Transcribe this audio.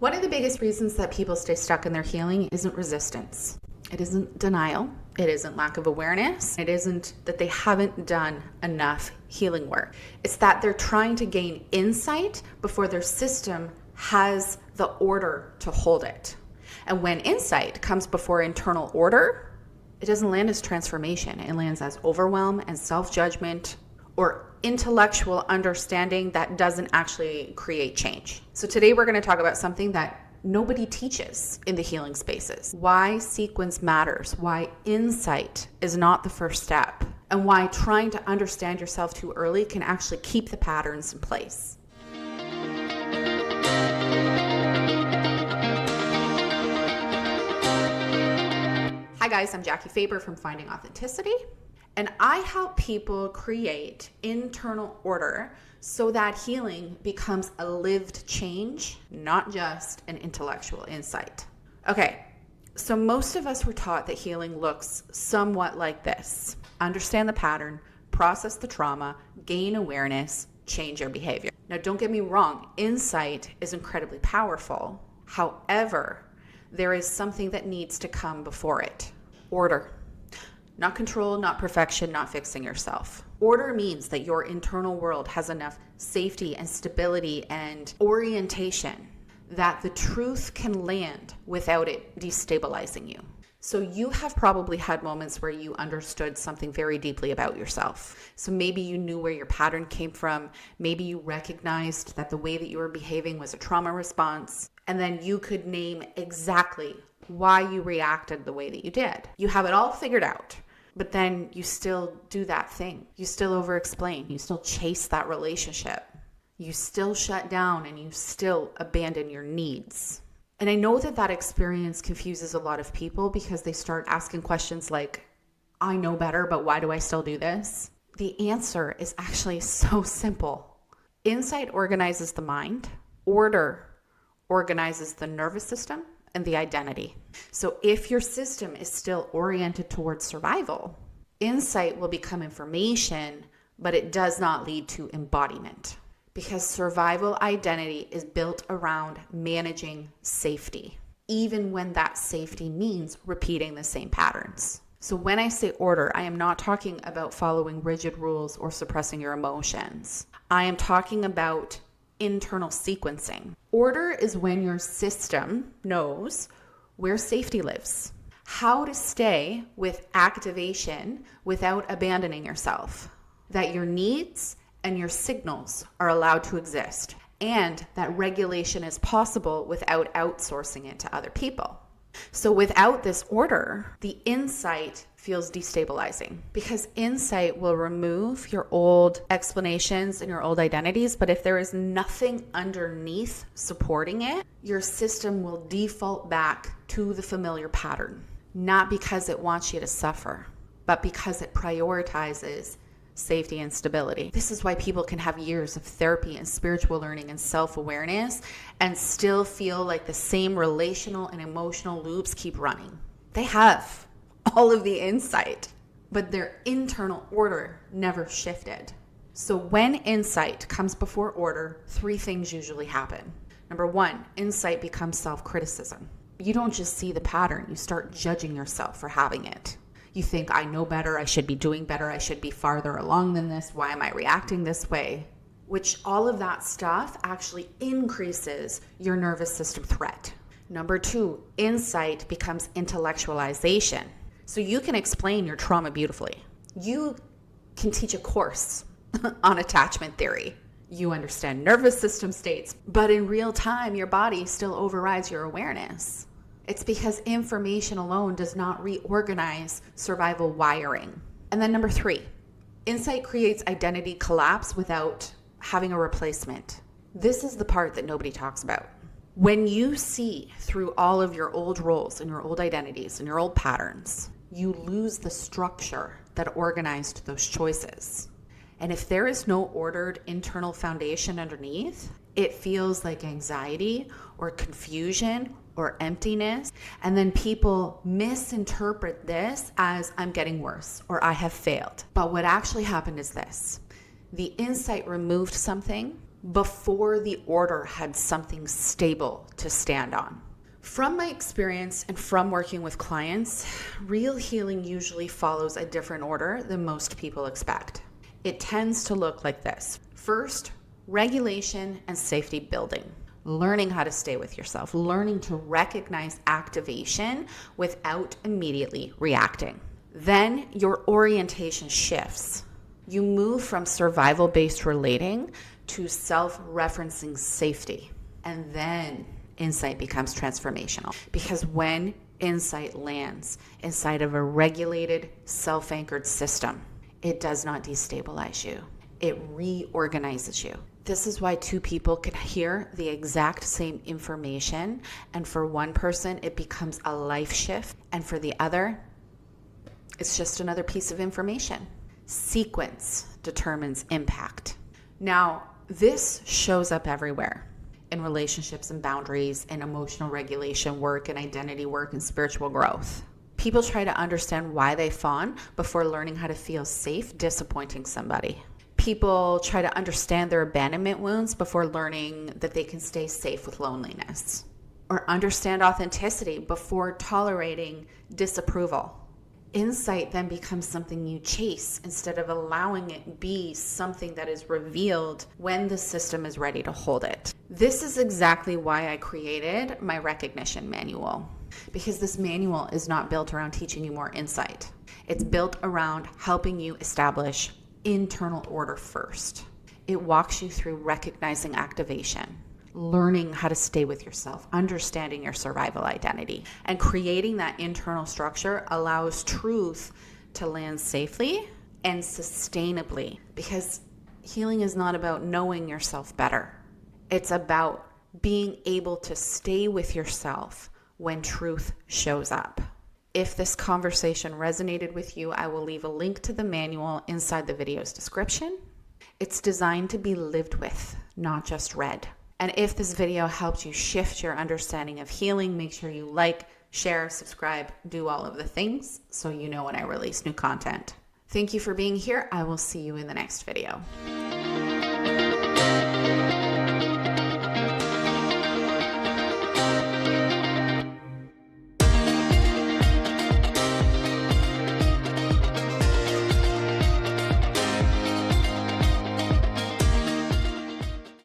One of the biggest reasons that people stay stuck in their healing isn't resistance. It isn't denial. It isn't lack of awareness. It isn't that they haven't done enough healing work. It's that they're trying to gain insight before their system has the order to hold it. And when insight comes before internal order, it doesn't land as transformation. It lands as overwhelm and self-judgment or intellectual understanding that doesn't actually create change. So today we're going to talk about something that nobody teaches in the healing spaces. Why sequence matters, why insight is not the first step, and why trying to understand yourself too early can actually keep the patterns in place. Hi guys, I'm Jackie Faber from Finding Authenticity. And I help people create internal order so that healing becomes a lived change, not just an intellectual insight. Okay, so most of us were taught that healing looks somewhat like this. Understand the pattern, process the trauma, gain awareness, change your behavior. Now, don't get me wrong, insight is incredibly powerful. However, there is something that needs to come before it. Order. Not control, not perfection, not fixing yourself. Order means that your internal world has enough safety and stability and orientation that the truth can land without it destabilizing you. So you have probably had moments where you understood something very deeply about yourself. So maybe you knew where your pattern came from. Maybe you recognized that the way that you were behaving was a trauma response. And then you could name exactly why you reacted the way that you did. You have it all figured out. But then you still do that thing. You still over-explain. You still chase that relationship. You still shut down and you still abandon your needs. And I know that that experience confuses a lot of people because they start asking questions like, I know better, but why do I still do this? The answer is actually so simple. Insight organizes the mind. Order organizes the nervous system and the identity. So if your system is still oriented towards survival, insight will become information, but it does not lead to embodiment because survival identity is built around managing safety, even when that safety means repeating the same patterns. So when I say order, I am not talking about following rigid rules or suppressing your emotions. I am talking about internal sequencing. Order is when your system knows where safety lives, how to stay with activation without abandoning yourself, that your needs and your signals are allowed to exist, and that regulation is possible without outsourcing it to other people. So without this order, the insight feels destabilizing because insight will remove your old explanations and your old identities. But if there is nothing underneath supporting it, your system will default back to the familiar pattern, not because it wants you to suffer, but because it prioritizes safety and stability. This is why people can have years of therapy and spiritual learning and self-awareness and still feel like the same relational and emotional loops keep running. They have all of the insight, but their internal order never shifted. So when insight comes before order, three things usually happen. Number one, insight becomes self-criticism. You don't just see the pattern, you start judging yourself for having it. You think, I know better, I should be doing better, I should be farther along than this, why am I reacting this way? Which all of that stuff actually increases your nervous system threat. Number two, insight becomes intellectualization. So you can explain your trauma beautifully. You can teach a course on attachment theory. You understand nervous system states, but in real time, your body still overrides your awareness. It's because information alone does not reorganize survival wiring. And then number three, insight creates identity collapse without having a replacement. This is the part that nobody talks about. When you see through all of your old roles and your old identities and your old patterns, you lose the structure that organized those choices. And if there is no ordered internal foundation underneath, it feels like anxiety or confusion or emptiness. And then people misinterpret this as I'm getting worse or I have failed. But what actually happened is this. The insight removed something before the order had something stable to stand on. From my experience and from working with clients, real healing usually follows a different order than most people expect. It tends to look like this. First, regulation and safety building. Learning how to stay with yourself, learning to recognize activation without immediately reacting. Then your orientation shifts. You move from survival-based relating to self-referencing safety. And then insight becomes transformational, because when insight lands inside of a regulated, self-anchored system, it does not destabilize you. It reorganizes you. This is why two people can hear the exact same information, and for one person, it becomes a life shift, and for the other, it's just another piece of information. Sequence determines impact. Now, this shows up everywhere. In relationships and boundaries and emotional regulation work and identity work and spiritual growth. People try to understand why they fawn before learning how to feel safe disappointing somebody. People try to understand their abandonment wounds before learning that they can stay safe with loneliness. Or understand authenticity before tolerating disapproval. Insight then becomes something you chase instead of allowing it be something that is revealed when the system is ready to hold it. This is exactly why I created my recognition manual, because this manual is not built around teaching you more insight. It's built around helping you establish internal order first. It walks you through recognizing activation, learning how to stay with yourself, understanding your survival identity, and creating that internal structure allows truth to land safely and sustainably, because healing is not about knowing yourself better. It's about being able to stay with yourself when truth shows up. If this conversation resonated with you, I will leave a link to the manual inside the video's description. It's designed to be lived with, not just read. And if this video helped you shift your understanding of healing, make sure you like, share, subscribe, do all of the things so you know when I release new content. Thank you for being here. I will see you in the next video.